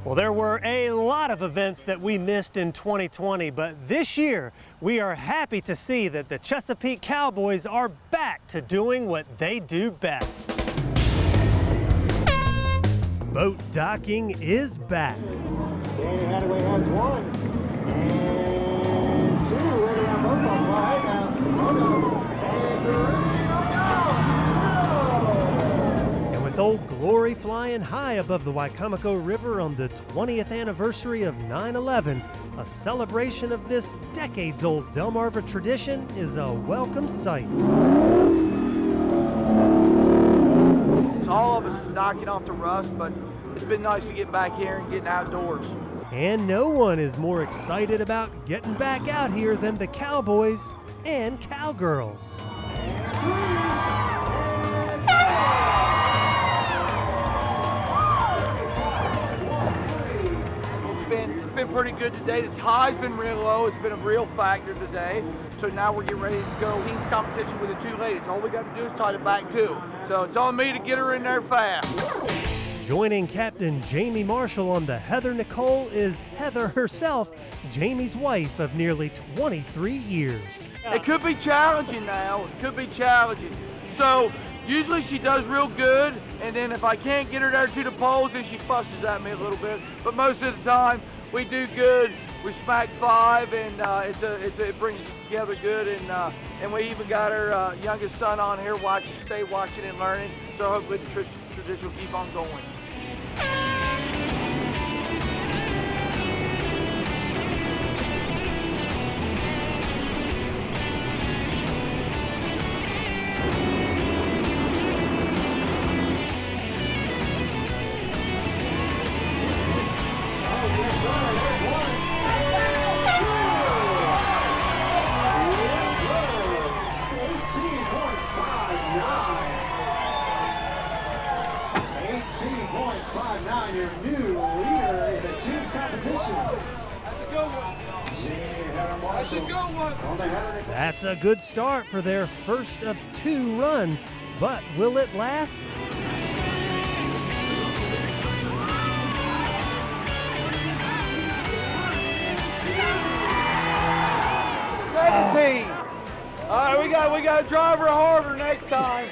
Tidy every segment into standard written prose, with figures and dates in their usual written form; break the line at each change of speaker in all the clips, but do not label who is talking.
Well, there were a lot of events that we missed in 2020, but this year we are happy to see that the Chesapeake Cowboys are back to doing what they do best. Boat docking is back.
Danny Hadaway has one. And two. Ready on both of them right now. Oh no.
And with Old Glory flying high above the Wicomico River on the 20th anniversary of 9/11, a celebration of this decades-old Delmarva tradition is a welcome sight.
All of us is knocking off the rust, but it's been nice to get back here and getting outdoors.
And no one is more excited about getting back out here than the Cowboys and Cowgirls.
It's been pretty good today. The tide's been real low. It's been a real factor today. So now we're getting ready to go team competition with the two ladies. All we got to do is tie it back too. So it's on me to get her in there fast.
Joining Captain Jamie Marshall on the Heather Nicole is Heather herself, Jamie's wife of nearly 23 years.
It could be challenging now. It could be challenging. So usually she does real good, and then if I can't get her there to the poles, then she fusses at me a little bit. But most of the time, we do good. We smack five, and it brings us together good. And we even got our youngest son on here watching and learning. So hopefully the tradition will keep on going.
Your new leader in the team's competition.
That's a good one. That's a good one.
That's a good start for their first of two runs, but will it last?
17. All right, we got to drive her harder next time.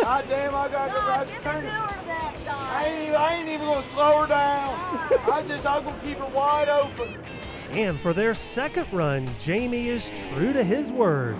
God damn, I got to turn it. I ain't even gonna slow her down. I'm gonna keep her wide open.
And for their second run, Jamie is true to his word.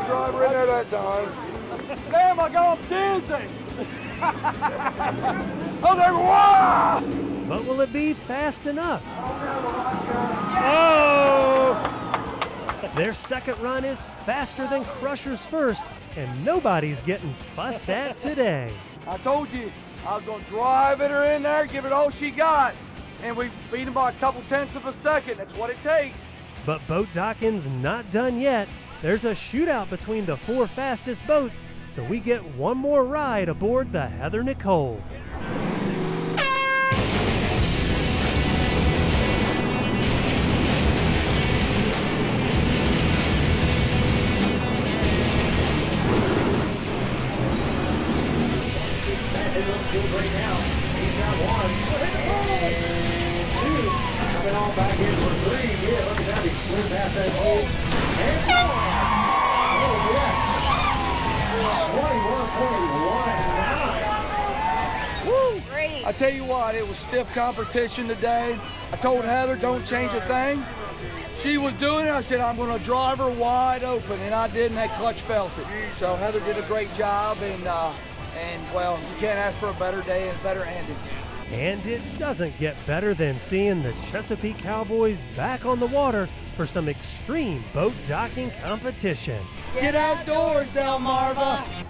Driver in there that time. Damn, I got him dizzy. Oh, there, wow!
But will it be fast enough?
Oh!
Their second run is faster than Crusher's first, and nobody's getting fussed at today.
I told you I was going to drive her in there, give it all she got, and we beat them by a couple tenths of a second. That's what it takes.
But boat docking's not done yet. There's a shootout between the four fastest boats, so we get one more ride aboard the Heather Nicole.
It looks good right now. He's got one. And two. Coming on back in for three. Yeah, look at that. He slid past that hole. And four. Oh, yes. 21.19.
Woo! Great. I tell you what, it was stiff competition today. I told Heather, don't change a thing. She was doing it. I said, I'm going to drive her wide open, and I did, and that clutch felt it. So Heather did a great job, and well, you can't ask for a better day and a better ending.
And it doesn't get better than seeing the Chesapeake Cowboys back on the water for some extreme boat docking competition.
Get outdoors, Delmarva.